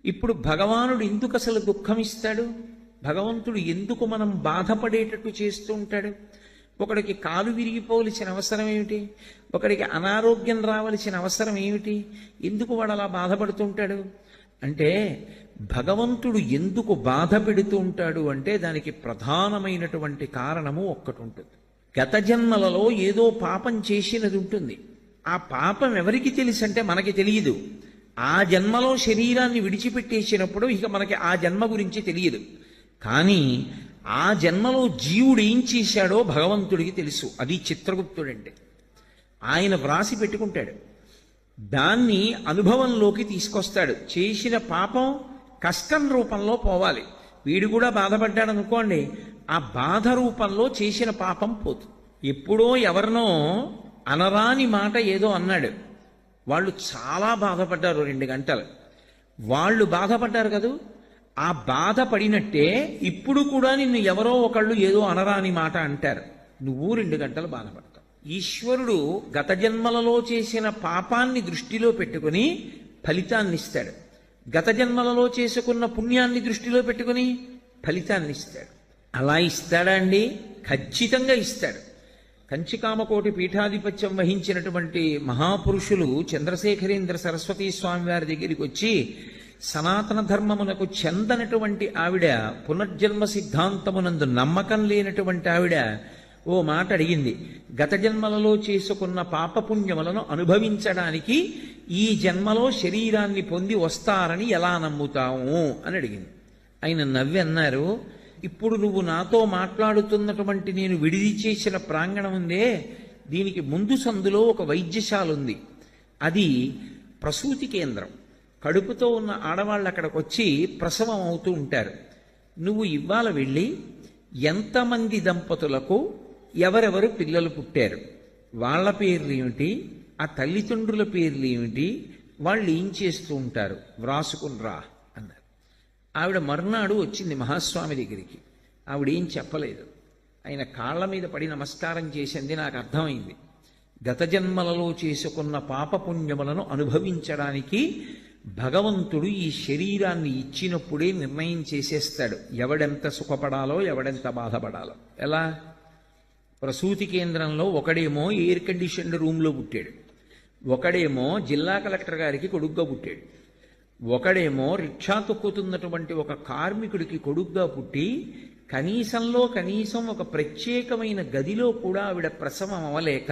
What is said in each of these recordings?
ఇప్పుడు భగవానుడు ఎందుకు అసలు దుఃఖం ఇస్తాడు? భగవంతుడు ఎందుకు మనం బాధపడేటట్టు చేస్తూ ఉంటాడు? ఒకడికి కాలు విరిగిపోవలసిన అవసరం ఏమిటి? ఒకడికి అనారోగ్యం రావలసిన అవసరం ఏమిటి? ఎందుకు వాడు అలా బాధపడుతుంటాడు అంటే, భగవంతుడు ఎందుకు బాధ పెడుతూ ఉంటాడు అంటే దానికి ప్రధానమైనటువంటి కారణము ఒక్కటి ఉంటుంది. గత జన్మలలో ఏదో పాపం చేసినది ఉంటుంది. ఆ పాపం ఎవరికి తెలుసు అంటే మనకి తెలియదు. ఆ జన్మలో శరీరాన్ని విడిచిపెట్టేసినప్పుడు ఇక మనకి ఆ జన్మ గురించి తెలియదు. కానీ ఆ జన్మలో జీవుడు ఏం చేశాడో భగవంతుడికి తెలుసు. అది చిత్రగుప్తుడంటే. ఆయన వ్రాసి పెట్టుకుంటాడు. దాన్ని అనుభవంలోకి తీసుకొస్తాడు. చేసిన పాపం కష్టం రూపంలో పోవాలి. వీడు కూడా బాధపడ్డాడు అనుకోండి, ఆ బాధ రూపంలో చేసిన పాపం పోతుంది. ఎప్పుడో ఎవరినో అనరాని మాట ఏదో అన్నాడు, వాళ్ళు చాలా బాధపడ్డారు 2 గంటలు. వాళ్ళు బాధపడ్డారు కదూ, ఆ బాధపడినట్టే ఇప్పుడు కూడా నిన్ను ఎవరో ఒకళ్ళు ఏదో అనరాని మాట అంటారు, నువ్వు 2 గంటలు బాధపడతావు. ఈశ్వరుడు గత జన్మలలో చేసిన పాపాన్ని దృష్టిలో పెట్టుకుని ఫలితాన్ని ఇస్తాడు. గత జన్మలలో చేసుకున్న పుణ్యాన్ని దృష్టిలో పెట్టుకుని ఫలితాన్ని ఇస్తాడు. అలా ఇస్తాడా అండి? ఖచ్చితంగా ఇస్తాడు. కంచికామకోటి పీఠాధిపత్యం వహించినటువంటి మహాపురుషులు చంద్రశేఖరేంద్ర సరస్వతీ స్వామి వారి దగ్గరికి వచ్చి, సనాతన ధర్మమునకు చెందనటువంటి ఆవిడ, పునర్జన్మ సిద్ధాంతమునందు నమ్మకం లేనటువంటి ఆవిడ ఓ మాట అడిగింది. గత జన్మలలో చేసుకున్న పాపపుణ్యములను అనుభవించడానికి ఈ జన్మలో శరీరాన్ని పొంది వస్తారని ఎలా నమ్ముతాము అని అడిగింది. ఆయన నవ్వి అన్నారు, ఇప్పుడు నువ్వు నాతో మాట్లాడుతున్నటువంటి నేను విడిది చేసిన ప్రాంగణం ఉందే, దీనికి ముందు సందులో ఒక వైద్యశాల ఉంది. అది ప్రసూతి కేంద్రం. కడుపుతో ఉన్న ఆడవాళ్ళు అక్కడికి వచ్చి ప్రసవం అవుతూ ఉంటారు. నువ్వు ఇవాళ వెళ్ళి ఎంతమంది దంపతులకు ఎవరెవరు పిల్లలు పుట్టారు, వాళ్ళ పేర్లు ఏమిటి, ఆ తల్లిదండ్రుల పేర్లు ఏమిటి, వాళ్ళు ఏం చేస్తూ ఉంటారు వ్రాసుకుని రా అన్నారు. ఆవిడ మర్నాడు వచ్చింది మహాస్వామి దగ్గరికి. ఆవిడేం చెప్పలేదు. ఆయన కాళ్ళ మీద పడి నమస్కారం చేసింది. నాకు అర్థమైంది, గత జన్మలలో చేసుకున్న పాపపుణ్యములను అనుభవించడానికి భగవంతుడు ఈ శరీరాన్ని ఇచ్చినప్పుడే నిర్ణయం చేసేస్తాడు ఎవడెంత సుఖపడాలో ఎవడెంత బాధపడాలో. ఎలా? ప్రసూతి కేంద్రంలో ఒకడేమో ఎయిర్ కండిషన్డ్ రూమ్లో పుట్టాడు, ఒకడేమో జిల్లా కలెక్టర్ గారికి కొడుగ్గా పుట్టాడు, ఒకడేమో రిక్షా తొక్కుతున్నటువంటి ఒక కార్మికుడికి కొడుగ్గా పుట్టి కనీసంలో కనీసం ఒక ప్రత్యేకమైన గదిలో కూడా ఆవిడ ప్రసవం అవ్వలేక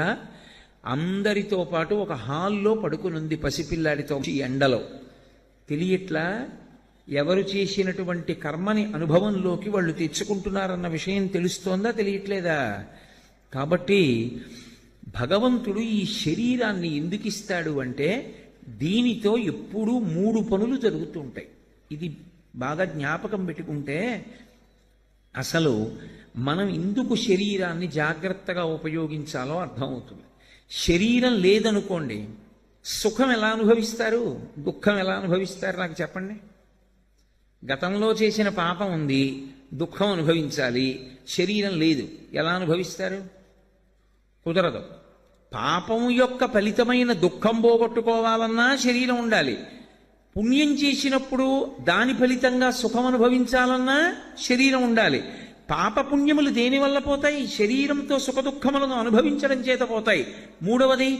అందరితో పాటు ఒక హాల్లో పడుకునుంది పసిపిల్లాడితో. ఈ ఎండలో తెలియట్లా ఎవరు చేసినటువంటి కర్మని అనుభవంలోకి వాళ్ళు తెచ్చుకుంటున్నారన్న విషయం తెలుస్తోందా, తెలియట్లేదా? కాబట్టి భగవంతుడు ఈ శరీరాన్ని ఎందుకు ఇస్తాడు అంటే, దీనితో ఎప్పుడూ 3 పనులు జరుగుతూ ఉంటాయి. ఇది బాగా జ్ఞాపకం పెట్టుకుంటే అసలు మనం ఎందుకు శరీరాన్ని జాగ్రత్తగా ఉపయోగించాలో అర్థమవుతుంది. శరీరం లేదనుకోండి, సుఖం ఎలా అనుభవిస్తారు, దుఃఖం ఎలా అనుభవిస్తారు నాకు చెప్పండి. గతంలో చేసిన పాపం ఉంది, దుఃఖం అనుభవించాలి, శరీరం లేదు, ఎలా అనుభవిస్తారు? కుదరదు. పాపం యొక్క ఫలితమైన దుఃఖం పోగొట్టుకోవాలన్నా శరీరం ఉండాలి. పుణ్యం చేసినప్పుడు దాని ఫలితంగా సుఖం అనుభవించాలన్నా శరీరం ఉండాలి. పాపపుణ్యములు దేనివల్ల పోతాయి? శరీరంతో సుఖదుఖములను అనుభవించడం చేత పోతాయి. మూడవది,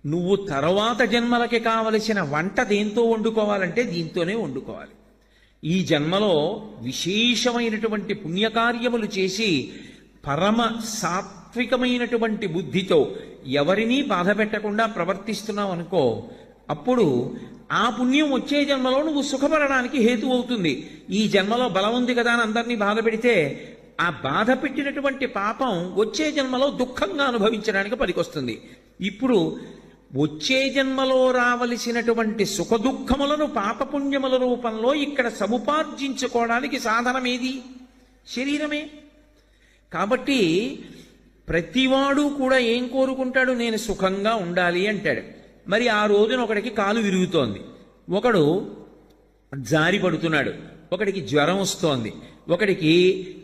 నువ్వు తర్వాత జన్మలకి కావలసిన వంట దేంతో వండుకోవాలంటే దీంతోనే వండుకోవాలి. ఈ జన్మలో విశేషమైనటువంటి పుణ్యకార్యములు చేసి పరమ సాత్వికమైనటువంటి బుద్ధితో ఎవరినీ బాధ పెట్టకుండా ప్రవర్తిస్తున్నావు అనుకో, అప్పుడు ఆ పుణ్యం వచ్చే జన్మలో నువ్వు సుఖపడడానికి హేతు అవుతుంది. ఈ జన్మలో బలం ఉంది కదా అని అందరినీ బాధ పెడితే ఆ బాధ పెట్టినటువంటి పాపం వచ్చే జన్మలో దుఃఖంగా అనుభవించడానికి పనికొస్తుంది. ఇప్పుడు వచ్చే జన్మలో రావలసినటువంటి సుఖదుఖములను పాపపుణ్యముల రూపంలో ఇక్కడ సముపార్జించుకోవడానికి సాధనమేది? శరీరమే. కాబట్టి ప్రతివాడు కూడా ఏం కోరుకుంటాడు? నేను సుఖంగా ఉండాలి అంటాడు. మరి ఆ రోజున ఒకడికి కాలు విరుగుతోంది, ఒకడు జారి పడుతున్నాడు, ఒకడికి జ్వరం వస్తోంది, ఒకడికి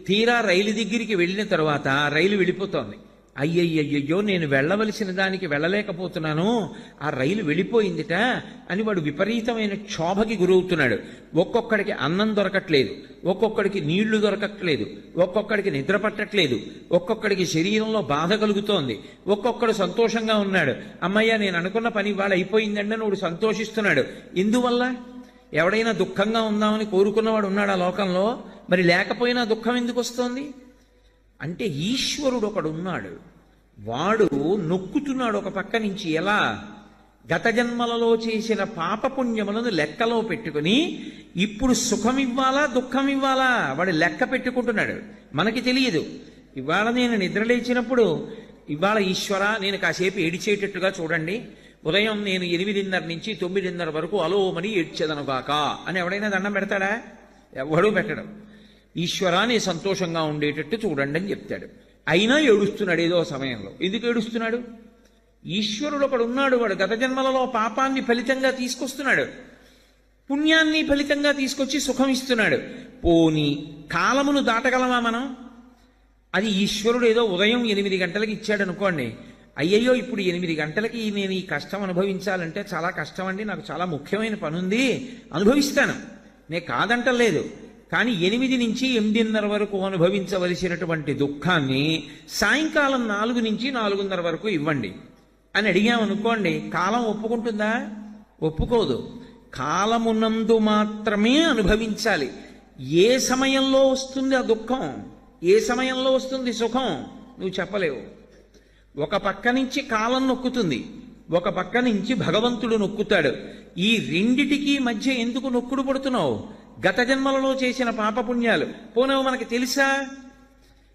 తీరా రైలు దగ్గరికి వెళ్ళిన తర్వాత రైలు వెళ్ళిపోతోంది. అయ్యయ్యయ్యో నేను వెళ్ళవలసిన దానికి వెళ్ళలేకపోతున్నాను, ఆ రైలు వెళ్ళిపోయిందిట అని వాడు విపరీతమైన క్షోభకి గురవుతున్నాడు. ఒక్కొక్కడికి అన్నం దొరకట్లేదు, ఒక్కొక్కడికి నీళ్లు దొరకట్లేదు, ఒక్కొక్కడికి నిద్ర పట్టట్లేదు, ఒక్కొక్కడికి శరీరంలో బాధ కలుగుతోంది, ఒక్కొక్కడు సంతోషంగా ఉన్నాడు. అమ్మయ్య నేను అనుకున్న పని ఇవాళ అయిపోయిందండి అని వాడు సంతోషిస్తున్నాడు. ఎందువల్ల? ఎవడైనా దుఃఖంగా ఉందామని కోరుకున్నవాడు ఉన్నాడు ఆ లోకంలో? మరి లేకపోయినా దుఃఖం ఎందుకు వస్తోంది అంటే ఈశ్వరుడు ఒకడు ఉన్నాడు, వాడు నొక్కుతున్నాడు ఒక పక్క నుంచి. ఎలా? గత జన్మలలో చేసిన పాపపుణ్యములను లెక్కలో పెట్టుకుని ఇప్పుడు సుఖం ఇవ్వాలా దుఃఖం ఇవ్వాలా వాడు లెక్క పెట్టుకుంటున్నాడు. మనకి తెలియదు. ఇవాళ నేను నిద్రలేచినప్పుడు ఇవాళ ఈశ్వర నేను కాసేపు ఏడిచేటట్టుగా చూడండి, ఉదయం నేను 8:30 నుంచి 9:30 వరకు అలోమని ఏడ్చేదనుగాక అని ఎవడైనా దండం పెడతాడా? ఎవడూ పెట్టడం. ఈశ్వరాన్ని సంతోషంగా ఉండేటట్టు చూడండి అని చెప్తాడు. అయినా ఏడుస్తున్నాడు ఏదో సమయంలో. ఎందుకు ఏడుస్తున్నాడు? ఈశ్వరుడు ఒకడు ఉన్నాడు, వాడు గత జన్మలలో పాపాన్ని ఫలితంగా తీసుకొస్తున్నాడు, పుణ్యాన్ని ఫలితంగా తీసుకొచ్చి సుఖం ఇస్తున్నాడు. పోని కాలమును దాటగలమా మనం? అది ఈశ్వరుడు ఏదో ఉదయం 8 గంటలకి ఇచ్చాడు అనుకోండి, అయ్యయ్యో ఇప్పుడు 8 గంటలకి నేను ఈ కష్టం అనుభవించాలంటే చాలా కష్టం అండి, నాకు చాలా ముఖ్యమైన పని ఉంది, అనుభవిస్తాను, నేను కాదంటలేదు. కానీ 8 నుంచి 8:30 వరకు అనుభవించవలసినటువంటి దుఃఖాన్ని సాయంకాలం 4 నుంచి 4:30 వరకు ఇవ్వండి అని అడిగామనుకోండి, కాలం ఒప్పుకుంటుందా? ఒప్పుకోదు. కాలమునందు మాత్రమే అనుభవించాలి. ఏ సమయంలో వస్తుంది ఆ దుఃఖం, ఏ సమయంలో వస్తుంది సుఖం నువ్వు చెప్పలేవు. ఒక పక్క నుంచి కాలం నొక్కుతుంది, ఒక పక్క నుంచి భగవంతుడు నొక్కుతాడు. ఈ రెండిటికి మధ్య ఎందుకు నొక్కుడు పడుతున్నావు? గత జన్మలలో చేసిన పాపపుణ్యాలు పోనవు మనకి తెలుసా?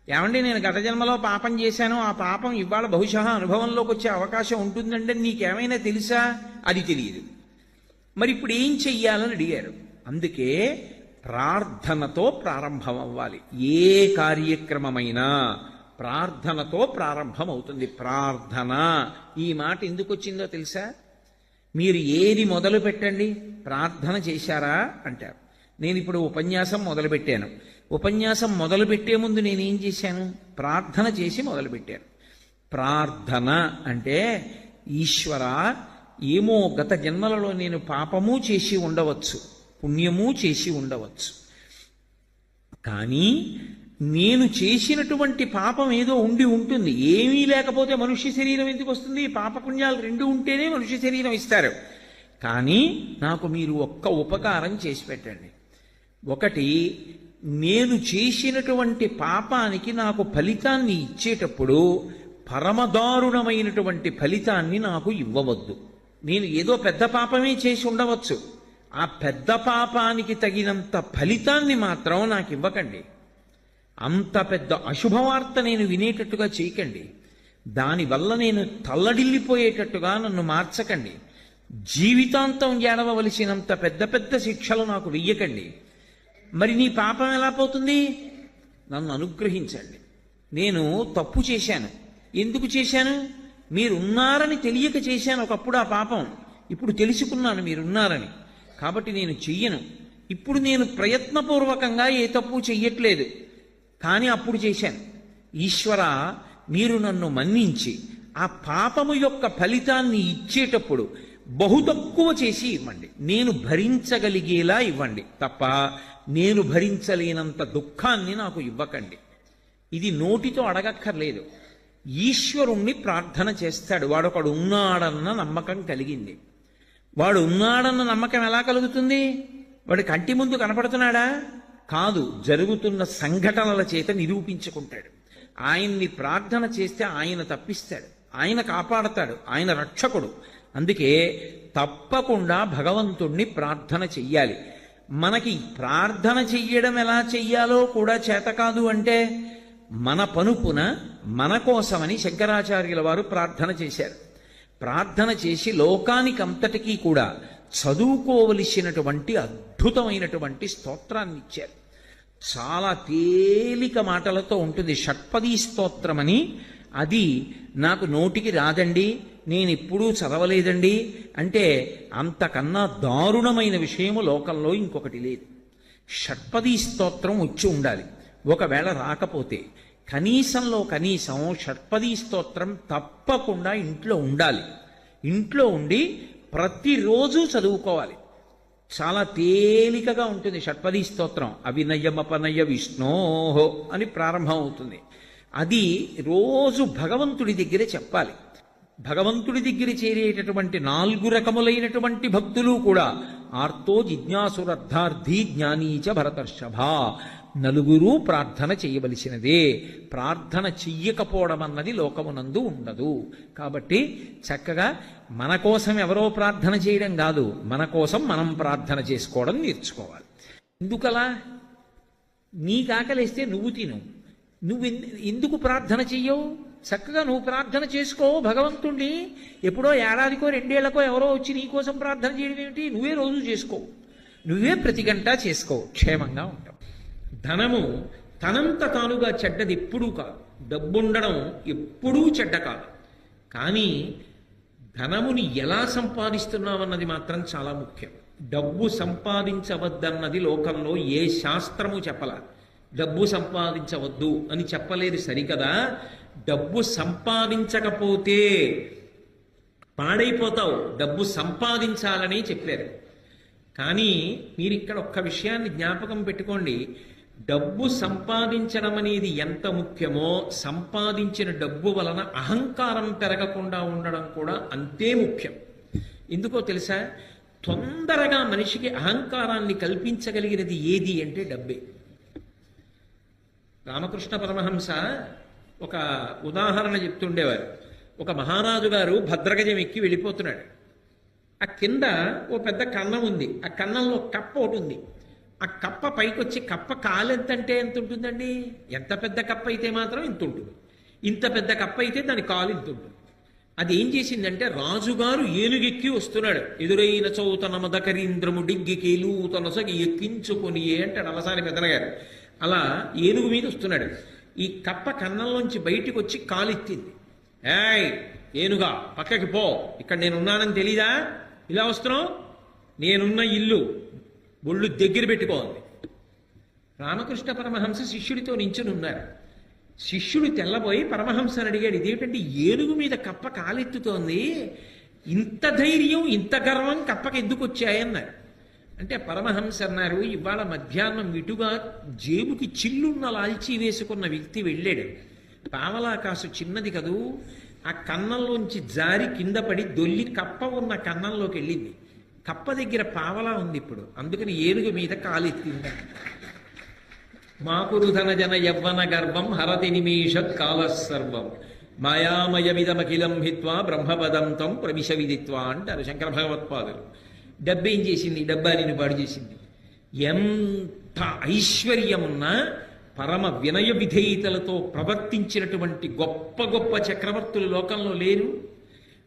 ఏమండి నేను గత జన్మలో పాపం చేశాను, ఆ పాపం ఇవాళ బహుశా అనుభవంలోకి వచ్చే అవకాశం ఉంటుందంటే నీకేమైనా తెలుసా? అది తెలియదు. మరి ఇప్పుడు ఏం చెయ్యాలని అడిగారు. అందుకే ప్రార్థనతో ప్రారంభం అవ్వాలి. ఏ కార్యక్రమమైనా ప్రార్థనతో ప్రారంభం అవుతుంది. ప్రార్థన ఈ మాట ఎందుకు వచ్చిందో తెలుసా? మీరు ఏది మొదలు పెట్టండి, ప్రార్థన చేశారా అంటారు. నేను ఇప్పుడు ఉపన్యాసం మొదలుపెట్టాను, ఉపన్యాసం మొదలుపెట్టే ముందు నేనేం చేశాను? ప్రార్థన చేసి మొదలుపెట్టాను. ప్రార్థన అంటే ఈశ్వర ఏమో గత జన్మలలో నేను పాపము చేసి ఉండవచ్చు, పుణ్యము చేసి ఉండవచ్చు, కానీ నేను చేసినటువంటి పాపం ఏదో ఉండి ఉంటుంది. ఏమీ లేకపోతే మనుష్య శరీరం ఎందుకు వస్తుంది? పాపపుణ్యాలు 2 ఉంటేనే మనుష్య శరీరం ఇస్తారు. కానీ నాకు మీరు ఒక్క ఉపకారం చేసి పెట్టండి. ఒకటి, నేను చేసినటువంటి పాపానికి నాకు ఫలితాన్ని ఇచ్చేటప్పుడు పరమదారుణమైనటువంటి ఫలితాన్ని నాకు ఇవ్వవద్దు. నేను ఏదో పెద్ద పాపమే చేసి ఉండవచ్చు, ఆ పెద్ద పాపానికి తగినంత ఫలితాన్ని మాత్రం నాకు ఇవ్వకండి. అంత పెద్ద అశుభవార్త నేను వినేటట్టుగా చేయకండి. దానివల్ల నేను తల్లడిల్లిపోయేటట్టుగా నన్ను మార్చకండి. జీవితాంతం ఏడవలసినంత పెద్ద పెద్ద శిక్షలు నాకు వెయ్యకండి. మరి నీ పాపం ఎలా పోతుంది? నన్ను అనుగ్రహించండి. నేను తప్పు చేశాను. ఎందుకు చేశాను? మీరున్నారని తెలియక చేశాను ఒకప్పుడు ఆ పాపం. ఇప్పుడు తెలుసుకున్నాను మీరున్నారని, కాబట్టి నేను చెయ్యను. ఇప్పుడు నేను ప్రయత్నపూర్వకంగా ఏ తప్పు చెయ్యట్లేదు, కానీ అప్పుడు చేశాను. ఈశ్వర మీరు నన్ను మన్నించి ఆ పాపము యొక్క ఫలితాన్ని ఇచ్చేటప్పుడు బహు తక్కువ చేసి ఇవ్వండి, నేను భరించగలిగేలా ఇవ్వండి తప్ప నేను భరించలేనంత దుఃఖాన్ని నాకు ఇవ్వకండి. ఇది నోటితో అడగక్కర్లేదు, ఈశ్వరుణ్ణి ప్రార్థన చేస్తాడు. వాడొకడు ఉన్నాడన్న నమ్మకం కలిగింది. వాడు ఉన్నాడన్న నమ్మకం ఎలా కలుగుతుంది? వాడి కంటి ముందు కనపడుతున్నాడా? కాదు, జరుగుతున్న సంఘటనల చేత నిరూపించుకుంటాడు. ఆయన్ని ప్రార్థన చేస్తే ఆయన తప్పిస్తాడు, ఆయన కాపాడతాడు, ఆయన రక్షకుడు. అందుకే తప్పకుండా భగవంతుణ్ణి ప్రార్థన చెయ్యాలి. మనకి ప్రార్థన చెయ్యడం ఎలా చెయ్యాలో కూడా చేత కాదు అంటే మన పనుపున మన కోసమని శంకరాచార్యుల వారు ప్రార్థన చేశారు. ప్రార్థన చేసి లోకానికంతటికీ కూడా చదువుకోవలసినటువంటి అద్భుతమైనటువంటి స్తోత్రాన్ని ఇచ్చారు. చాలా తేలిక మాటలతో ఉంటుంది. షట్పదీ స్తోత్రమని, అది నాకు నోటికి రాదండి, నేను ఎప్పుడూ చదవలేదండి అంటే అంతకన్నా దారుణమైన విషయము లోకంలో ఇంకొకటి లేదు. షట్పదీ స్తోత్రం వచ్చి ఉండాలి. ఒకవేళ రాకపోతే కనీసంలో కనీసం షట్పదీ స్తోత్రం తప్పకుండా ఇంట్లో ఉండాలి. ఇంట్లో ఉండి ప్రతిరోజు చదువుకోవాలి. చాలా తేలికగా ఉంటుంది షట్పదీ స్తోత్రం. అవినయమపనయ విష్ణోహో అని ప్రారంభం అవుతుంది. అది రోజు భగవంతుడి దగ్గరే చెప్పాలి. భగవంతుడి దగ్గర చేరేటటువంటి 4 రకములైనటువంటి భక్తులు కూడా ఆర్తో జిజ్ఞాసురర్థార్థి జ్ఞానీచ భరతర్షభ, నలుగురు ప్రార్థన చేయవలసినదే. ప్రార్థన చెయ్యకపోవడం అన్నది లోకమునందు ఉండదు. కాబట్టి చక్కగా మన కోసం ఎవరో ప్రార్థన చేయడం కాదు, మన కోసం మనం ప్రార్థన చేసుకోవడం నేర్చుకోవాలి. ఎందుకలా? నీకు ఆకలిస్తే నువ్వు తిను. నువ్వు ఎందుకు ప్రార్థన చెయ్యవు? చక్కగా నువ్వు ప్రార్థన చేసుకో భగవంతుణ్ణి. ఎప్పుడో ఏడాదికో 2 ఏళ్లకో ఎవరో వచ్చి నీకోసం ప్రార్థన చేయడం ఏమిటి? నువ్వే రోజు చేసుకో, నువ్వే ప్రతి గంట చేసుకో, క్షేమంగా ఉంటావు. ధనము తనంత తానుగా చెడ్డది ఎప్పుడూ కాదు. డబ్బుండడం ఎప్పుడూ చెడ్డ కాదు. కానీ ధనముని ఎలా సంపాదిస్తున్నామన్నది మాత్రం చాలా ముఖ్యం. డబ్బు సంపాదించవద్దన్నది లోకంలో ఏ శాస్త్రము చెప్పలా. డబ్బు సంపాదించవద్దు అని చెప్పలేదు సరికదా. డబ్బు సంపాదించకపోతే పాడైపోతావు, డబ్బు సంపాదించాలని చెప్పారు. కానీ మీరు ఇక్కడ ఒక్క విషయాన్ని జ్ఞాపకం పెట్టుకోండి. డబ్బు సంపాదించడం అనేది ఎంత ముఖ్యమో, సంపాదించిన డబ్బు వలన అహంకారం పెరగకుండా ఉండడం కూడా అంతే ముఖ్యం. ఎందుకో తెలుసా? తొందరగా మనిషికి అహంకారాన్ని కల్పించగలిగినది ఏది అంటే డబ్బే. రామకృష్ణ పరమహంస ఒక ఉదాహరణ చెప్తుండేవారు. ఒక మహారాజు గారు భద్రగజం ఎక్కి వెళ్ళిపోతున్నాడు. ఆ కింద ఓ పెద్ద కన్నం ఉంది. ఆ కన్నంలో కప్ప ఒకటి ఉంది. ఆ కప్ప పైకొచ్చి, కప్ప కాలు ఎంతంటే ఎంత ఉంటుందండి? ఎంత పెద్ద కప్ప అయితే మాత్రం ఇంత ఉంటుంది. ఇంత పెద్ద కప్ప అయితే దాని కాలు ఇంత ఉంటుంది. అది ఏం చేసిందంటే, రాజుగారు ఏనుగెక్కి వస్తున్నాడు. ఎదురైన చౌతన మదకరీంద్రము డిగ్గికేలు తనసగి ఎక్కించుకొని అంటాడు అలసాని పెద్దనగారు. అలా ఏనుగు మీద వస్తున్నాడు. ఈ కప్ప కన్నంలోంచి బయటికి వచ్చి కాలెత్తింది. ఏయ్ ఏనుగా, పక్కకి పో, ఇక్కడ నేనున్నానని తెలీదా? ఇలా వస్తున్నావు? నేనున్న ఇల్లు ఒళ్ళు దగ్గర పెట్టుకోండి. రామకృష్ణ పరమహంస శిష్యుడితో నించుని ఉన్నారు. శిష్యుడు తెల్లబోయి పరమహంసని అడిగాడు, ఇదేమిటంటే ఏనుగు మీద కప్ప కాలెత్తుతోంది, ఇంత ధైర్యం ఇంత గర్వం కప్పకి ఎందుకు వచ్చాయన్నారు. అంటే పరమహంస అన్నారు, ఇవాళ మధ్యాహ్నం ఇటుగా జేబుకి చిల్లున్న లాల్చీ వేసుకున్న వ్యక్తి వెళ్ళాడు. పావలాకాసు చిన్నది కదూ, ఆ కన్నంలోంచి జారి కింద పడి దొల్లి కప్ప ఉన్న కన్నంలోకి వెళ్ళింది. కప్ప దగ్గర పావలా ఉంది ఇప్పుడు, అందుకని ఏనుగు మీద కాలెత్తింది. మాకురుధన జన యవ్వన గర్వం హరతి నిమేషత్ కాలసర్వం మాయామయమిదమఖిలం హిత్వా బ్రహ్మపదంతం ప్రవిశ విదిత్వా అంటారు శంకర భగవత్పాదులు. డబ్బేం చేసింది? డబ్బాని పాడు చేసింది. ఎంత ఐశ్వర్యమున్నా పరమ వినయ విధేయతలతో ప్రవర్తించినటువంటి గొప్ప గొప్ప చక్రవర్తులు లోకంలో లేరు.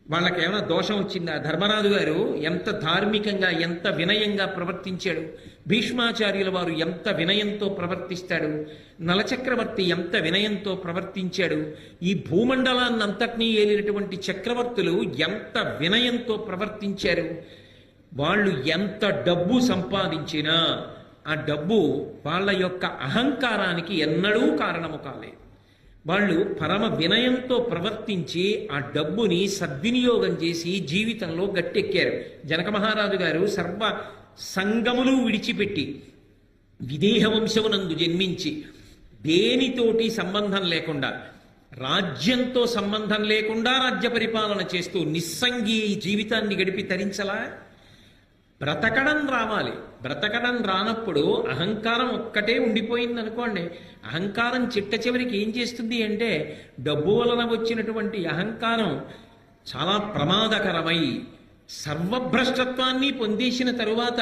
వాళ్ళకేమైనా దోషం వచ్చిందా? ధర్మరాజు గారు ఎంత ధార్మికంగా ఎంత వినయంగా ప్రవర్తించాడు. భీష్మాచార్యుల వారు ఎంత వినయంతో ప్రవర్తిస్తాడు. నలచక్రవర్తి ఎంత వినయంతో ప్రవర్తించాడు. ఈ భూమండలాన్నంతటినీ ఏలినటువంటి చక్రవర్తులు ఎంత వినయంతో ప్రవర్తించారు. వాళ్ళు ఎంత డబ్బు సంపాదించినా ఆ డబ్బు వాళ్ళ యొక్క అహంకారానికి ఎన్నడూ కారణము కాలేదు. వాళ్ళు పరమ వినయంతో ప్రవర్తించి ఆ డబ్బుని సద్వినియోగం చేసి జీవితంలో గట్టెక్కారు. జనక మహారాజు గారు సర్వ సంగములు విడిచిపెట్టి విదేహ వంశమునందు జన్మించి దేనితోటి సంబంధం లేకుండా, రాజ్యంతో సంబంధం లేకుండా రాజ్య పరిపాలన చేస్తూ నిస్సంగి జీవితాన్ని గడిపి తరించలా. బ్రతకడం రావాలి. బ్రతకడం రానప్పుడు అహంకారం ఒక్కటే ఉండిపోయింది అనుకోండి. అహంకారం చిట్ట చివరికి ఏం చేస్తుంది అంటే, డబ్బు వలన వచ్చినటువంటి అహంకారం చాలా ప్రమాదకరమై సర్వభ్రష్టత్వాన్ని పొందేసిన తరువాత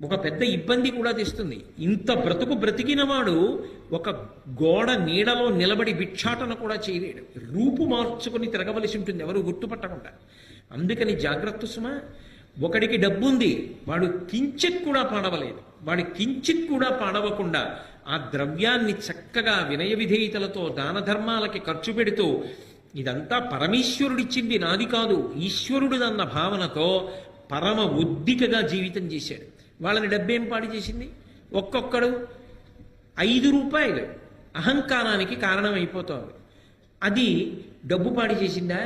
ఒక పెద్ద ఇబ్బంది కూడా తెస్తుంది. ఇంత బ్రతుకు బ్రతికినవాడు ఒక గోడ నీడలో నిలబడి భిక్షాటన కూడా చేయలేడు. రూపు మార్చుకుని తిరగవలసి ఉంటుంది ఎవరు గుర్తుపట్టకుండా. అందుకని జాగ్రత్త సుమా. ఒకడికి డబ్బుంది, వాడు కించిత్ కూడా పాడవలేదు. వాడి కించిత్ కూడా పాడవకుండా ఆ ద్రవ్యాన్ని చక్కగా వినయ విధేయతలతో దాన ధర్మాలకి ఖర్చు పెడుతూ, ఇదంతా పరమేశ్వరుడిచ్చింది నాది కాదు, ఈశ్వరుడిదన్న భావనతో పరమ ఉద్దికగా జీవితం చేశాడు. వాళ్ళని డబ్బేం పాడు చేసింది? ఒక్కొక్కడు 5 రూపాయలు అహంకారానికి కారణం అయిపోతుంది. అది డబ్బు పాడు చేసిందా?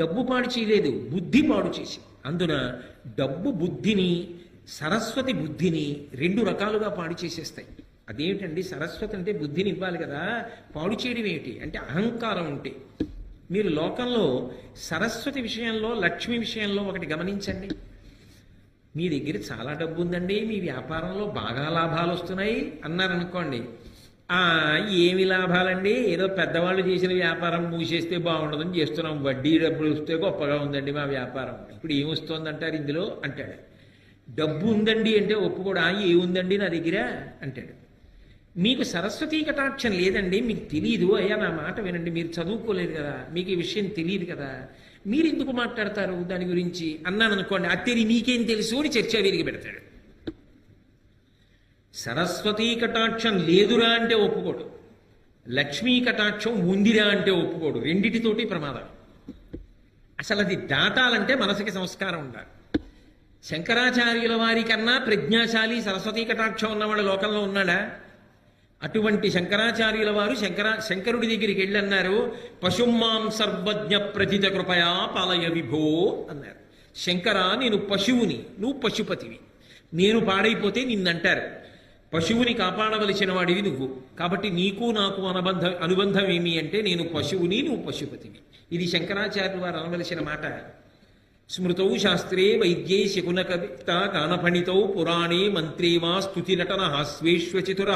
డబ్బు పాడు చేయలేదు, బుద్ధి పాడు చేసింది. అందున డబ్బు బుద్ధిని, సరస్వతి బుద్ధిని రెండు రకాలుగా పాడు చేసేస్తాయి. అదేమిటండి, సరస్వతి అంటే బుద్ధిని ఇవ్వాలి కదా, పాడు చేయడం ఏమిటి అంటే అహంకారం ఉంటే. మీరు లోకంలో సరస్వతి విషయంలో, లక్ష్మి విషయంలో ఒకటి గమనించండి. మీ దగ్గర చాలా డబ్బు ఉందండి, మీ వ్యాపారంలో బాగా లాభాలు వస్తున్నాయి అన్నారనుకోండి, ఏమి లాభాలండి, ఏదో పెద్దవాళ్ళు చేసిన వ్యాపారం మూసేస్తే బాగుండదని చేస్తున్నాం, వడ్డీ డబ్బులు వస్తే గొప్పగా ఉందండి మా వ్యాపారం, ఇప్పుడు ఏమొస్తుంది అంటారు ఇందులో అంటాడు. డబ్బు ఉందండి అంటే ఒప్పుకోడా, ఏముందండి నా దగ్గర అంటాడు. మీకు సరస్వతీ కటాక్షం లేదండి, మీకు తెలియదు, అయ్యా నా మాట వినండి, మీరు చదువుకోలేదు కదా, మీకు ఈ విషయం తెలియదు కదా, మీరు ఎందుకు మాట్లాడతారు దాని గురించి అన్నాను అనుకోండి, అత్తేరి నీకేం తెలుసు అని చర్చ విరిగి పెడతాడు. సరస్వతీ కటాక్షం లేదురా అంటే ఒప్పుకోడు, లక్ష్మీ కటాక్షం ఉందిరా అంటే ఒప్పుకోడు, రెండిటితోటి ప్రమాదం. అసలు అది దాటాలంటే మనసుకి సంస్కారం ఉండాలి. శంకరాచార్యుల వారి కన్నా ప్రజ్ఞాశాలి సరస్వతీ కటాక్షం ఉన్నవాడు లోకంలో ఉన్నాడా? అటువంటి శంకరాచార్యుల వారు శంకరుడి దగ్గరికి వెళ్ళి అన్నారు, పశుమాం సర్వజ్ఞ ప్రథిత కృపయా పాలయ విభో అన్నారు. శంకర, నేను పశువుని, నువ్వు పశుపతివి, నేను పాడైపోతే నిన్నంటారు. పశువుని కాపాడవలసిన వాడివి నువ్వు, కాబట్టి నీకు నాకు అనుబంధం ఏమి అంటే నేను పశువుని, నువ్వు పశుపతివి. ఇది శంకరాచార్యుల వారు అనవలసిన మాట. స్మృతౌ శాస్త్రే వైద్యే శకున కవిత గానఫణితౌ పురాణే మంత్రే వా స్తుతి నటన హాస్వేశ్వచితుర.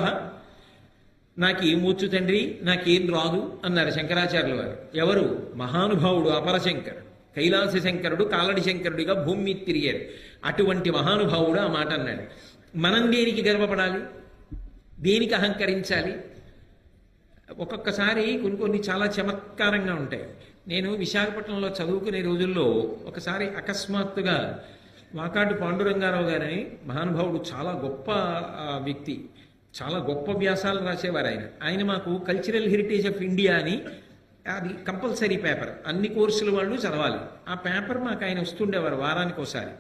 నాకేమొచ్చు తండ్రి, నాకేం రాదు అన్నారు శంకరాచార్యుల వారు. ఎవరు? మహానుభావుడు అపరశంకరుడు, కైలాస శంకరుడు కాలడి శంకరుడిగా భూమి మీద తిరిగారు. అటువంటి మహానుభావుడు ఆ మాట అన్నాడు. మనం దేనికి గర్వపడాలి, దేనికి అహంకరించాలి? ఒక్కొక్కసారి కొన్ని చాలా చమత్కారంగా ఉంటాయి. నేను విశాఖపట్నంలో చదువుకునే రోజుల్లో ఒకసారి అకస్మాత్తుగా వాకాటి పాండురంగారావు గారని మహానుభావుడు, చాలా గొప్ప వ్యక్తి, చాలా గొప్ప వ్యాసాలు రాసేవారు ఆయన మాకు కల్చరల్ హెరిటేజ్ ఆఫ్ ఇండియా అని, అది కంపల్సరీ పేపర్, అన్ని కోర్సుల వాళ్ళు చదవాలి. ఆ పేపర్ మాకు ఆయన వస్తుండేవారు వారానికి ఒకసారి.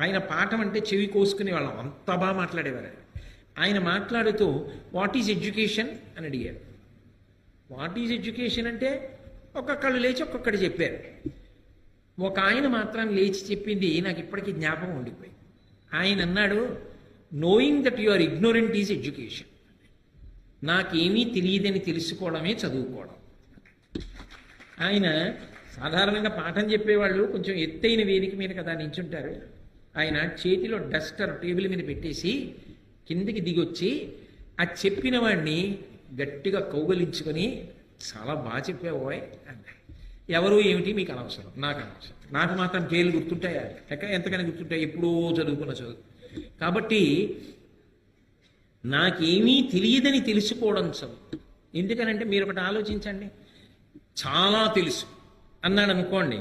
ఆయన పాఠం అంటే చెవి కోసుకునే వాళ్ళం, అంత బాగా మాట్లాడేవారు. ఆయన మాట్లాడుతూ వాట్ ఈజ్ ఎడ్యుకేషన్ అని అడిగారు. వాట్ ఈజ్ ఎడ్యుకేషన్ అంటే ఒక్కొక్కళ్ళు లేచి ఒక్కొక్కటి చెప్పారు. ఒక ఆయన మాత్రం లేచి చెప్పింది నాకు ఇప్పటికీ జ్ఞాపకం ఉండిపోయి. ఆయన అన్నాడు, knowing that you are ignorant is education. నాకేమీ తెలియదని తెలుసుకోవడమే చదువుకోవడం. ఆయన సాధారణంగా పాఠం చెప్పేవాళ్ళు కొంచెం ఎత్తైన వేదిక మీద కదా నించుంటారు. ఆయన చేతిలో డస్టర్ టేబుల్ మీద పెట్టేసి కిందికి దిగొచ్చి ఆ చెప్పిన వాడిని గట్టిగా కౌగలించుకొని చాలా బాగా చెప్పావోయ్ అన్నాడు. ఎవరు ఏమిటి మీకు అనవసరం, నాకు అనవసరం, నాకు మాత్రం పేర్లు గుర్తుంటాయా? ఎంతకైనా గుర్తుంటాయి, ఎప్పుడూ చదువుకున్న చదువు. కాబట్టి నాకేమీ తెలియదని తెలుసుకోవడం చదువు. ఎందుకనంటే మీరు ఒకటి ఆలోచించండి, చాలా తెలుసు అన్నాడు అనుకోండి,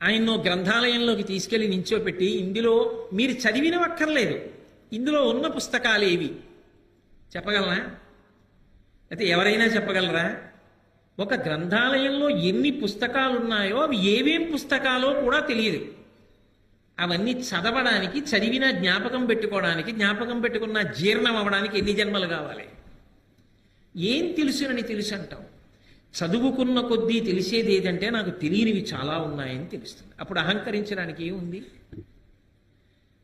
ఆయన్నో గ్రంథాలయంలోకి తీసుకెళ్లి నించోపెట్టి ఇందులో మీరు చదివినవక్కర్లేదు, ఇందులో ఉన్న పుస్తకాలు ఏవి చెప్పగలరా? అయితే ఎవరైనా చెప్పగలరా? ఒక గ్రంథాలయంలో ఎన్ని పుస్తకాలు ఉన్నాయో అవి ఏవేం పుస్తకాలో కూడా తెలియదు. అవన్నీ చదవడానికి, చదివిన జ్ఞాపకం పెట్టుకోవడానికి, జ్ఞాపకం పెట్టుకున్న జీర్ణం అవ్వడానికి ఎన్ని జన్మలు కావాలి? ఏం తెలుసునని తెలుసు అంటాం. చదువుకున్న కొద్దీ తెలిసేది ఏదంటే నాకు తెలియనివి చాలా ఉన్నాయని తెలుస్తుంది. అప్పుడు అహంకరించడానికి ఏముంది?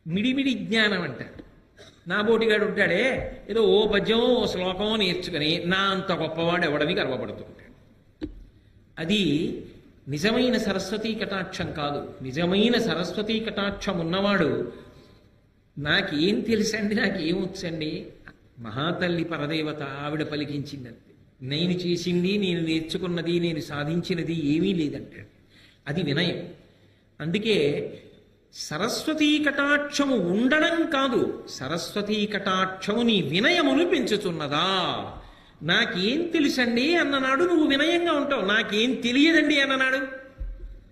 మిడిమిడి జ్ఞానం అంటారు. నా బోటిగాడు ఉంటాడే, ఏదో ఓ పద్యం ఓ శ్లోకం నేర్చుకుని నా అంత గొప్పవాడు ఎవడని గర్వపడుతూ ఉంటాడు. అది నిజమైన సరస్వతీ కటాక్షం కాదు. నిజమైన సరస్వతీ కటాక్షం ఉన్నవాడు నాకేం తెలుసండి, నాకేం వచ్చండి, మహాతల్లి పరదేవత ఆవిడ పలికించిందంతే, నేను చేసింది, నేను నేర్చుకున్నది, నేను సాధించినది ఏమీ లేదంటాడు. అది వినయం. అందుకే సరస్వతీ కటాక్షము ఉండడం కాదు, సరస్వతీ కటాక్షము నీ వినయమును పెంచుతున్నదా. నాకేం తెలుసండి అన్ననాడు నువ్వు వినయంగా ఉంటావు, నాకేం తెలియదండి అన్ననాడు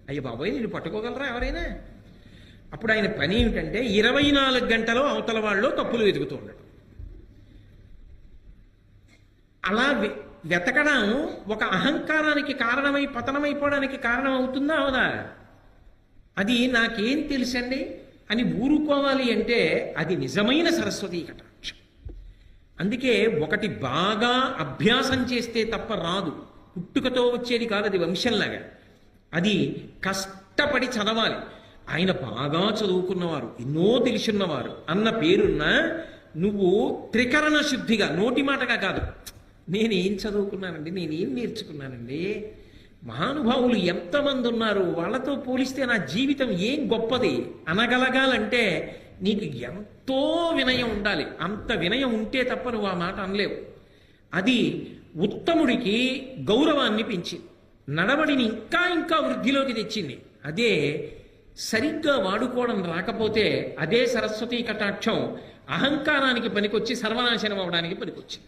అయ్య బాబోయ్ నేను పట్టుకోగలరా ఎవరైనా? అప్పుడు ఆయన పని ఏమిటంటే 24 గంటలు అవతల వాళ్ళు తప్పులు వెతుకుతూ ఉండడం. అలా వెతకడం ఒక అహంకారానికి కారణమై పతనమైపోవడానికి కారణం అవుతుందా అవదా? అది నాకేం తెలుసండి అని ఊరుకోవాలి అంటే అది నిజమైన సరస్వతీ కటాక్షం. అందుకే ఒకటి బాగా అభ్యాసం చేస్తే తప్ప రాదు. పుట్టుకతో వచ్చేది కాదు, అది వంశంలాగా. అది కష్టపడి చదవాలి. ఆయన బాగా చదువుకున్నవారు, ఎన్నో తెలుసున్నవారు అన్న పేరున్న నువ్వు త్రికరణ శుద్ధిగా, నోటి మాటగా కాదు, నేనేం చదువుకున్నానండి, నేనేం నేర్చుకున్నానండి, మహానుభావులు ఎంతమంది ఉన్నారు, వాళ్ళతో పోలిస్తే నా జీవితం ఏం గొప్పది అనగలగాలంటే నీకు ఎంతో వినయం ఉండాలి. అంత వినయం ఉంటే తప్ప నువ్వు ఆ మాట అనలేవు. అది ఉత్తముడికి గౌరవాన్ని పెంచింది, నడవడిని ఇంకా ఇంకా వృద్ధిలోకి తెచ్చింది. అదే సరిగ్గా వాడుకోవడం రాకపోతే అదే సరస్వతీ కటాక్షం అహంకారానికి పనికొచ్చి సర్వనాశనం అవడానికి పనికొచ్చింది.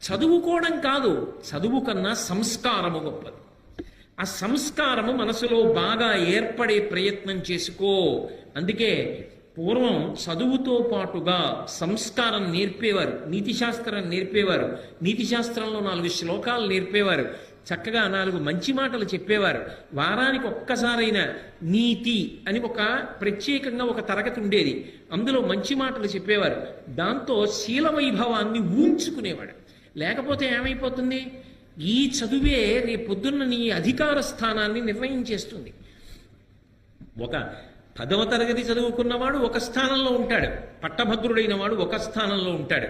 చదువుకోవడం కాదు, చదువు కన్నా సంస్కారము గొప్పది. ఆ సంస్కారము మనసులో బాగా ఏర్పడే ప్రయత్నం చేసుకో. అందుకే పూర్వం చదువుతో పాటుగా సంస్కారం నేర్పేవారు, నీతిశాస్త్రం నేర్పేవారు, నీతిశాస్త్రంలో 4 శ్లోకాలు నేర్పేవారు, చక్కగా 4 మంచి మాటలు చెప్పేవారు. వారానికి ఒక్కసారైనా నీతి అని ఒక ప్రత్యేకంగా ఒక తరగతి ఉండేది, అందులో మంచి మాటలు చెప్పేవారు. దాంతో శీల వైభవాన్ని ఊంచుకునేవాడు. లేకపోతే ఏమైపోతుంది, ఈ చదువే రేపొద్దున్న నీ అధికార స్థానాన్ని నిర్ణయించేస్తుంది. ఒక 10వ తరగతి చదువుకున్నవాడు ఒక స్థానంలో ఉంటాడు, పట్టభద్రుడైన వాడు ఒక స్థానంలో ఉంటాడు,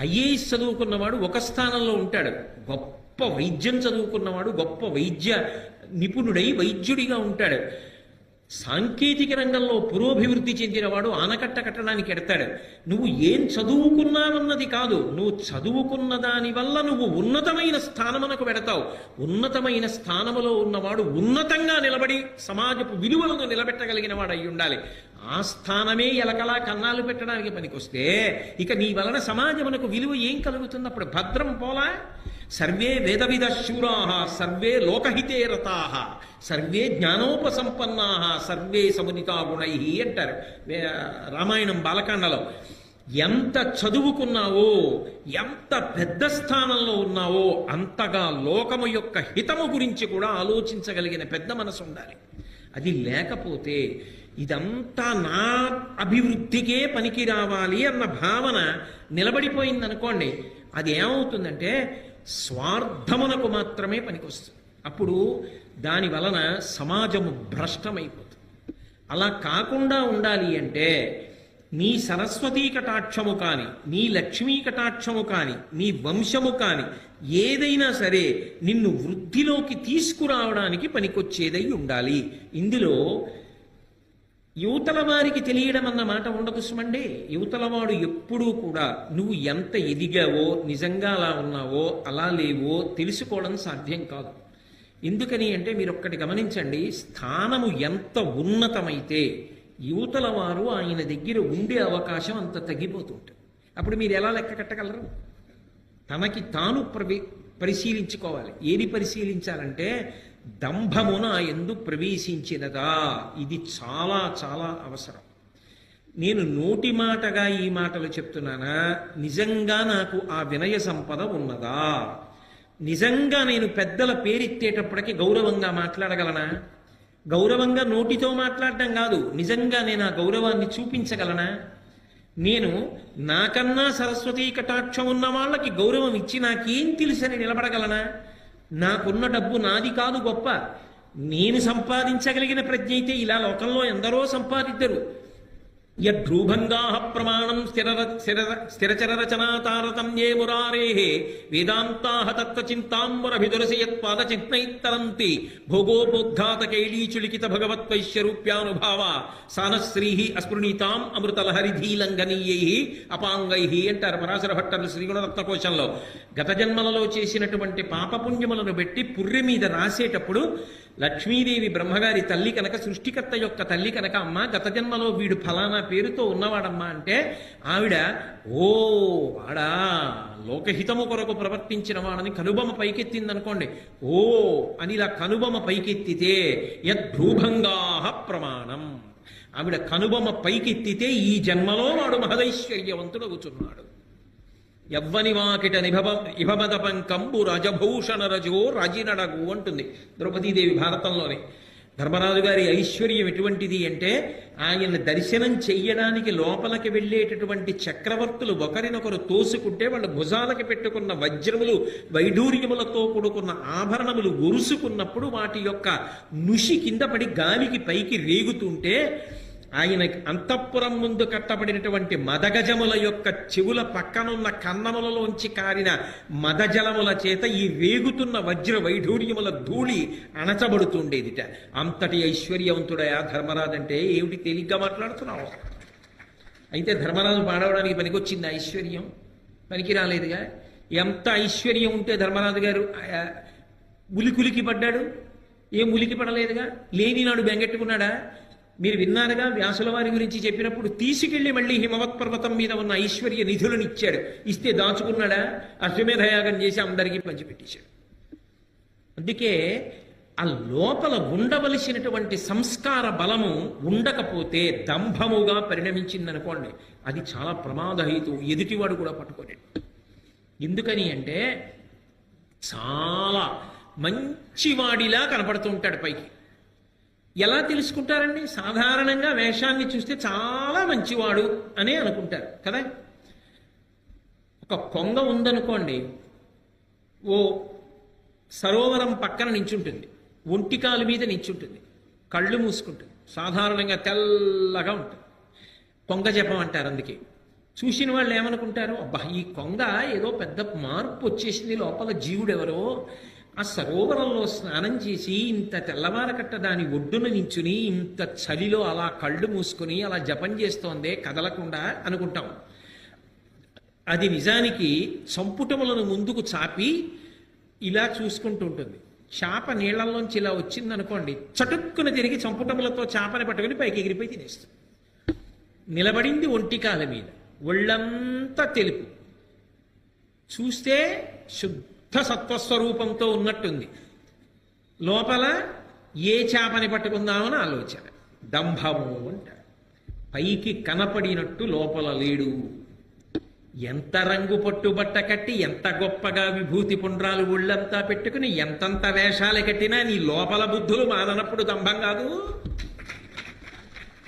ఐఏఎస్ చదువుకున్నవాడు ఒక స్థానంలో ఉంటాడు, గొప్ప వైద్యం చదువుకున్నవాడు గొప్ప వైద్య నిపుణుడై వైద్యుడిగా ఉంటాడు, సాంకేతిక రంగంలో పురోభివృద్ధి చెందినవాడు ఆనకట్ట కట్టడానికి ఎడతాడు. నువ్వు ఏం చదువుకున్నావన్నది కాదు, నువ్వు చదువుకున్న దాని వల్ల నువ్వు ఉన్నతమైన స్థానమునకు వెడతావు. ఉన్నతమైన స్థానములో ఉన్నవాడు ఉన్నతంగా నిలబడి సమాజపు విలువలను నిలబెట్టగలిగిన వాడు అయి ఉండాలి. ఆ స్థానమే ఎలకలా కన్నాలు పెట్టడానికి పనికొస్తే ఇక నీ వలన సమాజమునకు విలువ ఏం కలుగుతుంది? అప్పుడు భద్రం పోలా. సర్వే వేదవిద శూరాః సర్వే లోకహితే రతాః సర్వే జ్ఞానోపసంపన్నాః సర్వే సముదితా గుణైః అంటారు రామాయణం బాలకాండలో. ఎంత చదువుకున్నావో, ఎంత పెద్ద స్థానంలో ఉన్నావో అంతగా లోకము యొక్క హితము గురించి కూడా ఆలోచించగలిగిన పెద్ద మనసు ఉండాలి. అది లేకపోతే ఇదంతా నా అభివృద్ధికే పనికి రావాలి అన్న భావన నిలబడిపోయిందనుకోండి, అది ఏమవుతుందంటే స్వార్థమునకు మాత్రమే పనికొస్తుంది. అప్పుడు దాని వలన సమాజము భ్రష్టమైపోతుంది. అలా కాకుండా ఉండాలి అంటే నీ సరస్వతీ కటాక్షము కాని, నీ లక్ష్మీ కటాక్షము కాని, నీ వంశము కాని ఏదైనా సరే నిన్ను వృద్ధిలోకి తీసుకురావడానికి పనికొచ్చేదై ఉండాలి. ఇందులో యువతల వారికి తెలియడం అన్న మాట ఉండదు సుమండి. యువతలవాడు ఎప్పుడూ కూడా నువ్వు ఎంత ఎదిగావో, నిజంగా అలా ఉన్నావో అలా లేవో తెలుసుకోవడం సాధ్యం కాదు. ఎందుకని అంటే మీరు ఒక్కటి గమనించండి, స్థానము ఎంత ఉన్నతమైతే యువతల వారు ఆయన దగ్గర ఉండే అవకాశం అంత తగ్గిపోతుంటుంది. అప్పుడు మీరు ఎలా లెక్క కట్టగలరు? తనకి తాను పరిశీలించుకోవాలి. ఏది పరిశీలించాలంటే దంభమున ఎందు ప్రవేశించినదా, ఇది చాలా చాలా అవసరం. నేను నోటి మాటగా ఈ మాటలు చెప్తున్నానా, నిజంగా నాకు ఆ వినయ సంపద ఉన్నదా, నిజంగా నేను పెద్దల పేరెత్తేటప్పటికి గౌరవంగా మాట్లాడగలనా, గౌరవంగా నోటితో మాట్లాడడం కాదు, నిజంగా నేను ఆ గౌరవాన్ని చూపించగలనా, నేను నాకన్నా సరస్వతీ కటాక్షం ఉన్న వాళ్ళకి గౌరవం ఇచ్చి నాకేం తెలుసని నిలబడగలనా, నాకున్న డబ్బు నాది కాదు గొప్ప, నేను సంపాదించగలిగిన ప్రజ్ఞ అయితే ఇలా లోకంలో ఎందరో సంపాదిద్దరు. యద్రూభంగా ప్రమాణం స్థిరచర రచనా తారతమ్యే మురారేః వేదాంతాః తత్వచింతాంబరభిదురసి యత్పాదచిహ్నైత్తరంతి భోగోపోద్ఘాత కైలీచులికిత భగవత్వైశ్యరూప్యానుభావ సానశ్రీః అస్పృణీతాం అమృతలహరిధీలంఘనీయైః అపాంగైః అంటారు పరాశర భట్టర్లు శ్రీగుణరత్నకోశంలో. గత జన్మలలో చేసినటువంటి పాపపుణ్యములను బట్టి పుర్రె మీద రాసేటప్పుడు లక్ష్మీదేవి బ్రహ్మగారి తల్లి కనుక, సృష్టికర్త యొక్క తల్లి కనుక, అమ్మ గత జన్మలో వీడు ఫలానా పేరుతో ఉన్నవాడమ్మా అంటే ఆవిడ ఓ వాడా లోకహితము కొరకు ప్రవర్తించిన వాడని కనుబొమ్మ పైకెత్తిందనుకోండి, ఓ అని ఇలా కనుబొమ్మ పైకెత్తితే యద్భ్రూభంగా ప్రమాణం, ఆవిడ కనుబొమ్మ పైకెత్తితే ఈ జన్మలో వాడు మహదైశ్వర్యవంతుడు అవుతున్నాడు. యవ్వని వాకిట ఇభమదపంకంబు రజభూషణ రజో రాజినడగు అంటుంది ద్రౌపదీదేవి భారతంలోనే. ధర్మరాజు గారి ఐశ్వర్యం ఎటువంటిది అంటే ఆయన దర్శనం చెయ్యడానికి లోపలికి వెళ్ళేటటువంటి చక్రవర్తులు ఒకరినొకరు తోసుకుంటే వాళ్ళ భుజాలకి పెట్టుకున్న వజ్రములు వైఢూర్యములతో కూడుకున్న ఆభరణములు ఒరుసుకున్నప్పుడు వాటి యొక్క నుషి కింద పడి గాలికి పైకి రేగుతుంటే ఆయన అంతఃపురం ముందు కట్టబడినటువంటి మదగజముల యొక్క చెవుల పక్కనున్న కన్నములలోంచి కారిన మదజలముల చేత ఈ రేగుతున్న వజ్ర వైఢూర్యముల ధూళి అణచబడుతుండేదిట. అంతటి ఐశ్వర్యవంతుడయా ధర్మరాజు అంటే ఏమిటి తేలిగ్గా మాట్లాడుతున్నావు? అయితే ధర్మరాజు పాడవడానికి పనికొచ్చింది ఐశ్వర్యం? పనికి రాలేదుగా. ఎంత ఐశ్వర్యం ఉంటే ధర్మరాజు గారు ఉలికులికి పడ్డాడు? ఏం ఉలికి పడలేదుగా. లేనినాడు బెంగెట్టుకున్నాడా? మీరు విన్నారుగా వ్యాసుల వారి గురించి చెప్పినప్పుడు తీసుకెళ్లి మళ్ళీ హిమవత్ పర్వతం మీద ఉన్న ఐశ్వర్య నిధులను ఇచ్చాడు. ఇస్తే దాచుకున్నాడా? అశ్వమేధయాగం చేసి అందరికీ పంచిపెట్టేశాడు. అందుకే ఆ లోపల ఉండవలసినటువంటి సంస్కార బలము ఉండకపోతే దంభముగా పరిణమించిందనుకోండి, అది చాలా ప్రమాదహేతు. ఎదుటివాడు కూడా పట్టుకోలేడు. ఎందుకని అంటే చాలా మంచివాడిలా కనపడుతూ ఉంటాడు పైకి. ఎలా తెలుసుకుంటారండి? సాధారణంగా వేషాన్ని చూస్తే చాలా మంచివాడు అనే అనుకుంటారు కదా. ఒక కొంగ ఉందనుకోండి, ఓ సరోవరం పక్కన నించుంటుంది, ఒంటికాలు మీద నించుంటుంది, కళ్ళు మూసుకుంటుంది, సాధారణంగా తెల్లగా ఉంటుంది. కొంగ జపం అంటారు. అందుకే చూసిన వాళ్ళు ఏమనుకుంటారు, అబ్బా ఈ కొంగ ఏదో పెద్ద మార్పు వచ్చేసింది, లోపల జీవుడెవరో ఆ సరోవరంలో స్నానం చేసి ఇంత తెల్లవారకట్ట దాని ఒడ్డున నించుని ఇంత చలిలో అలా కళ్ళు మూసుకొని అలా జపం చేస్తోందే కదలకుండా అనుకుంటాం. అది నిజానికి సంపుటములను ముందుకు చాపి ఇలా చూసుకుంటూ ఉంటుంది. చేప నీళ్లలోంచి ఇలా వచ్చిందనుకోండి, చటుక్కున తిరిగి సంపుటములతో చేపని పట్టుకుని పైకి ఎగిరిపోయి తినేస్తుంది. నిలబడింది ఒంటికాల మీద, ఒళ్ళంతా తెలుపు, చూస్తే శుద్ధ సత్వస్వరూపంతో ఉన్నట్టుంది. లోపల ఏ చేపని పట్టుకుందామని ఆలోచన. దంభము అంటారు. పైకి కనపడినట్టు లోపల లేడు. ఎంత రంగు పట్టుబట్ట కట్టి ఎంత గొప్పగా విభూతి పుండ్రాలు ఒళ్ళంతా పెట్టుకుని ఎంతంత వేషాలు కట్టినా నీ లోపల బుద్ధులు మాననప్పుడు దంభం కాదు.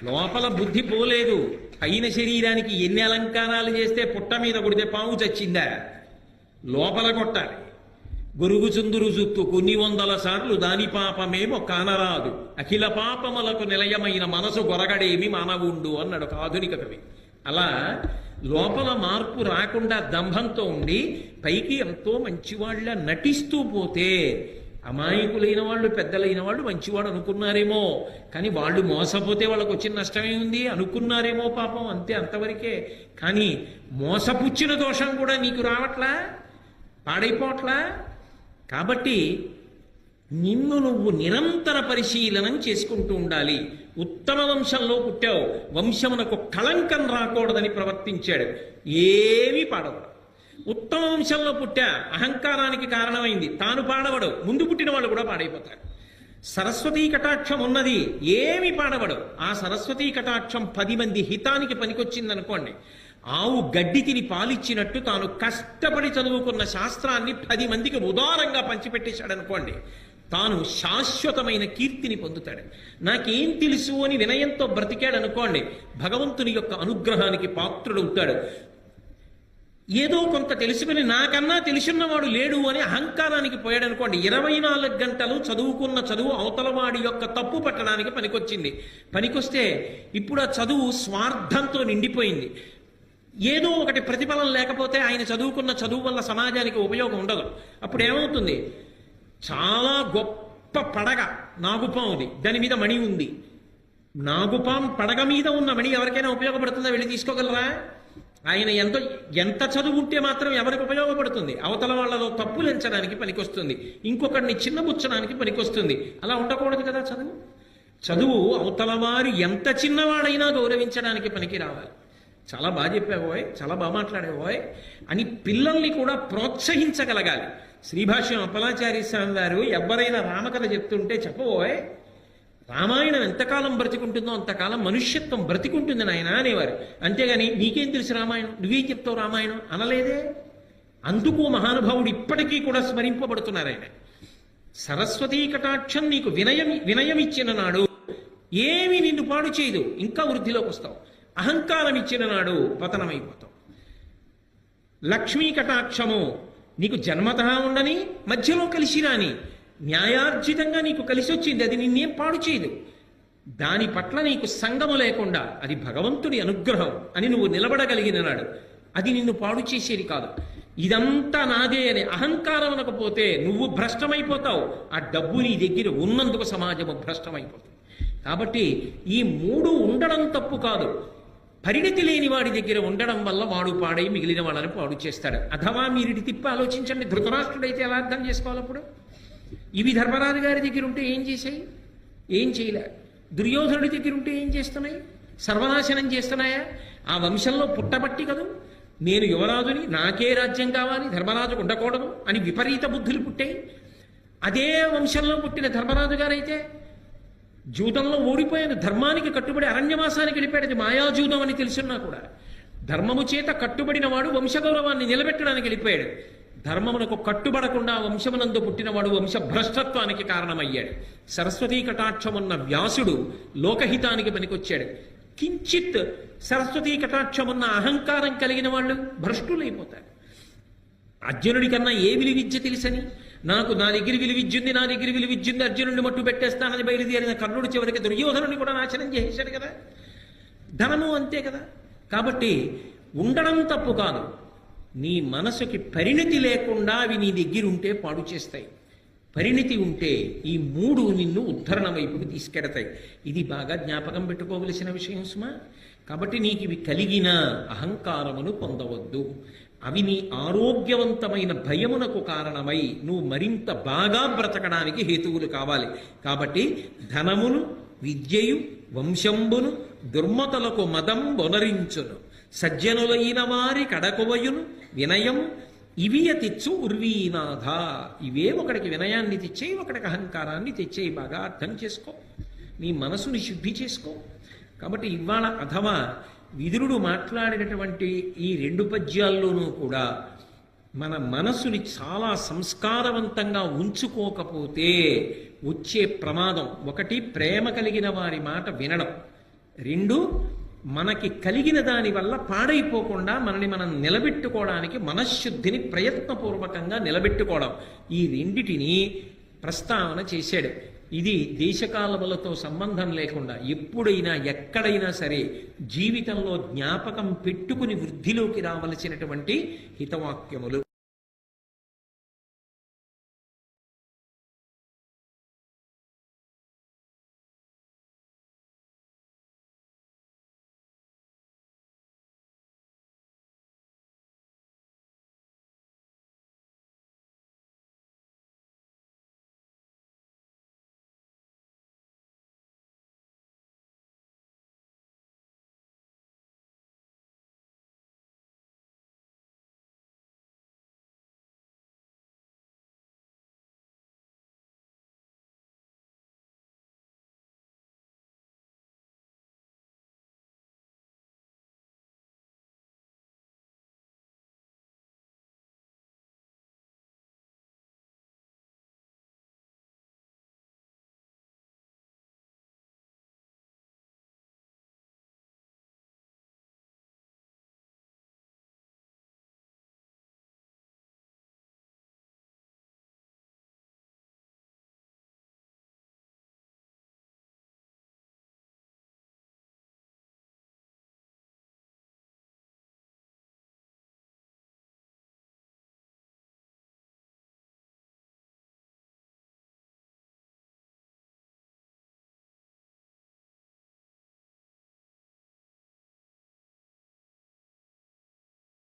లోపల బుద్ధి పోలేదు. పైన శరీరానికి ఎన్ని అలంకారాలు చేస్తే పుట్ట మీద కొడితే పాము చచ్చిందా? లోపల కొట్టాలి. గొరుగుచుందురు జుత్తు కొన్ని వందల సార్లు దాని పాపమేమో కానరాదు, అఖిల పాపములకు నిలయమైన మనసు గొరగడేమి మానవుండు అన్నాడు ఒక ఆధునిక కవి. అలా లోపల మార్పు రాకుండా దంభంతో ఉండి పైకి ఎంతో మంచివాళ్ళ నటిస్తూ పోతే అమాయకులైన వాళ్ళు పెద్దలైన వాళ్ళు మంచివాడు అనుకున్నారేమో, కానీ వాళ్ళు మోసపోతే వాళ్ళకు వచ్చిన నష్టమే ఉంది. అనుకున్నారేమో పాపం, అంతే, అంతవరకే. కానీ మోసపుచ్చిన దోషం కూడా నీకు రావట్లా, పాడైపోవట్లా. కాబట్టి నిన్ను నువ్వు నిరంతర పరిశీలనం చేసుకుంటూ ఉండాలి. ఉత్తమ వంశంలో పుట్టావు, వంశమునకు కళంకం రాకూడదని ప్రవర్తించాడు, ఏమీ పాడవడు. ఉత్తమ వంశంలో పుట్టా, అహంకారానికి కారణమైంది, తాను పాడవడు, ముందు పుట్టిన వాళ్ళు కూడా పాడైపోతారు. సరస్వతీ కటాక్షం ఉన్నది, ఏమి పాడవడు. ఆ సరస్వతీ కటాక్షం 10 మంది హితానికి పనికొచ్చిందనుకోండి, ఆవు గడ్డి తిని పాలిచ్చినట్టు తాను కష్టపడి చదువుకున్న శాస్త్రాన్ని 10 మందికి ఉదారంగా పంచిపెట్టేశాడనుకోండి, తాను శాశ్వతమైన కీర్తిని పొందుతాడు. నాకేం తెలుసు అని వినయంతో బ్రతికాడనుకోండి, భగవంతుని యొక్క అనుగ్రహానికి పాత్రుడవుతాడు. ఏదో కొంత తెలుసుకుని నాకన్నా తెలుసున్నవాడు లేడు అని అహంకారానికి పోయాడనుకోండి, 24 గంటలు చదువుకున్న చదువు అవతలవాడి యొక్క తప్పు పట్టడానికి పనికొచ్చింది. పనికొస్తే ఇప్పుడు ఆ చదువు స్వార్థంతో నిండిపోయింది. ఏదో ఒకటి ప్రతిఫలం లేకపోతే ఆయన చదువుకున్న చదువు వల్ల సమాజానికి ఉపయోగం ఉండదు. అప్పుడు ఏమవుతుంది, చాలా గొప్ప పడగ నాగుపాముది, దాని మీద మణి ఉంది. నాగుపాం పడగ మీద ఉన్న మణి ఎవరికైనా ఉపయోగపడుతుందా? వెళ్ళి తీసుకోగలరా? ఆయన ఎంత చదువు ఉంటే మాత్రం ఎవరికి ఉపయోగపడుతుంది? అవతల వాళ్ళలో తప్పులు ఎంచడానికి పనికొస్తుంది, ఇంకొకరిని చిన్నబుచ్చడానికి పనికొస్తుంది. అలా ఉండకూడదు కదా. చదువు అవతల వారు ఎంత చిన్నవాడైనా గౌరవించడానికి పనికి రావాలి. చాలా బాగా చెప్పావోయ్, చాలా బాగా మాట్లాడేవోయ్ అని పిల్లల్ని కూడా ప్రోత్సహించగలగాలి. శ్రీభాష్యం అప్పలాచార్య స్వామి వారు ఎవరైనా రామకథ చెప్తుంటే చెప్పబోయ్, రామాయణం ఎంతకాలం బ్రతికుంటుందో అంతకాలం మనుష్యత్వం బ్రతికుంటుంది నాయన అనేవారు. అంతేగాని నీకేం తెలుసు రామాయణం, నువ్వేం చెప్తావు రామాయణం అనలేదే. అందుకు మహానుభావుడు ఇప్పటికీ కూడా స్మరింపబడుతున్నారు ఆయన. సరస్వతీ కటాక్షం నీకు వినయం ఇచ్చిన నాడు ఏమీ నిన్ను పాడు చేయదు, ఇంకా వృద్ధిలోకి వస్తావు. అహంకారం ఇచ్చిన నాడు పతనమైపోతావు. లక్ష్మీ కటాక్షము నీకు జన్మతః ఉండని, మధ్యలో కలిసి రాని, న్యాయార్జితంగా నీకు కలిసి వచ్చింది, అది నిన్నేం పాడు చేయదు. దాని పట్ల నీకు సంగము లేకుండా అది భగవంతుడి అనుగ్రహం అని నువ్వు నిలబడగలిగిన నాడు అది నిన్ను పాడు చేసేది కాదు. ఇదంతా నాదే అని అహంకారం అనకపోతే నువ్వు భ్రష్టమైపోతావు. ఆ డబ్బు నీ దగ్గర ఉన్నందుకు సమాజము భ్రష్టమైపోతుంది. కాబట్టి ఈ మూడు ఉండడం తప్పు కాదు. పరిణతి లేని వాడి దగ్గర ఉండడం వల్ల వాడు పాడై మిగిలిన వాళ్ళని పాడు చేస్తాడు. అథవా మీరిటి తిప్పి ఆలోచించండి, ధృతరాష్ట్రుడైతే ఎలా అర్థం చేసుకోవాలి అప్పుడు? ఇవి ధర్మరాజు గారి దగ్గర ఉంటే ఏం చేశాయి? ఏం చేయలే. దుర్యోధనుడి దగ్గర ఉంటే ఏం చేస్తున్నాయి? సర్వనాశనం చేస్తున్నాయా? ఆ వంశంలో పుట్టబట్టి కదూ నేను యువరాజుని, నాకే రాజ్యం కావాలి, ధర్మరాజుకు ఉండకూడదు అని విపరీత బుద్ధులు పుట్టాయి. అదే వంశంలో పుట్టిన ధర్మరాజు గారైతే జూదంలో ఓడిపోయాను, ధర్మానికి కట్టుబడి అరణ్యవాసానికి వెళ్ళిపోయాడు. అది మాయాజూదం అని తెలుసున్నా కూడా ధర్మము చేత కట్టుబడిన వాడు వంశగౌరవాన్ని నిలబెట్టడానికి వెళ్ళిపోయాడు. ధర్మమునకు కట్టుబడకుండా వంశమునందు పుట్టినవాడు వంశభ్రష్టత్వానికి కారణమయ్యాడు. సరస్వతీ కటాక్షమున్న వ్యాసుడు లోకహితానికి పనికొచ్చాడు. కించిత్ సరస్వతీ కటాక్షమున్న అహంకారం కలిగిన వాళ్ళు భ్రష్టులైపోతారు. అర్జునుడి కన్నా ఏ విలువిద్య తెలుసని, నా దగ్గర విలువిద్యుంది, నా దగ్గర విలువిద్యుంది, అర్జునుడిని మట్టు పెట్టేస్తానని బయలుదేరిన కర్ణుడు చివరికి దుర్యోధనుని కూడా నాశనం చేశాడు కదా. ధనము అంతే కదా. కాబట్టి ఉండడం తప్పు కాదు. నీ మనసుకి పరిణతి లేకుండా అవి నీ దగ్గర ఉంటే పాడు చేస్తాయి. పరిణతి ఉంటే ఈ మూడు నిన్ను ఉద్ధరణ వైపుకి తీసుకెడతాయి. ఇది బాగా జ్ఞాపకం పెట్టుకోవలసిన విషయం సుమా. కాబట్టి నీకు ఇవి కలిగిన అహంకారమును పొందవద్దు. అవి నీ ఆరోగ్యవంతమైన భయమునకు కారణమై నువ్వు మరింత బాగా బ్రతకడానికి హేతువులు కావాలి. కాబట్టి ధనమును, విద్యయు, వంశంబును దుర్మతలకు మదం వనరించును, సజ్జనులైన వారి కడకొవయును వినయం ఇవియ తెచ్చు ఉర్వీనాథ. ఇవే ఒకడికి వినయాన్ని తెచ్చేయి, ఒకడికి అహంకారాన్ని తెచ్చేయి. బాగా అర్థం చేసుకో, నీ మనసుని శుద్ధి చేసుకో. కాబట్టి ఇవాళ అథవా విదురుడు మాట్లాడినటువంటి ఈ 2 పద్యాల్లోనూ కూడా మన మనసుని చాలా సంస్కారవంతంగా ఉంచుకోకపోతే వచ్చే ప్రమాదం, 1 ప్రేమ కలిగిన వారి మాట వినడం, 2 మనకి కలిగిన దాని వల్ల పాడైపోకుండా మనని మనం నిలబెట్టుకోవడానికి మనశ్శుద్ధిని ప్రయత్నపూర్వకంగా నిలబెట్టుకోవడం. ఈ 2టిని ప్రస్తావన చేశాడు. ఇది దేశకాలములతో సంబంధం లేకుండా ఎప్పుడైనా ఎక్కడైనా సరే జీవితంలో జ్ఞాపకం పెట్టుకుని వృద్ధిలోకి రావలసినటువంటి హితవాక్యములు.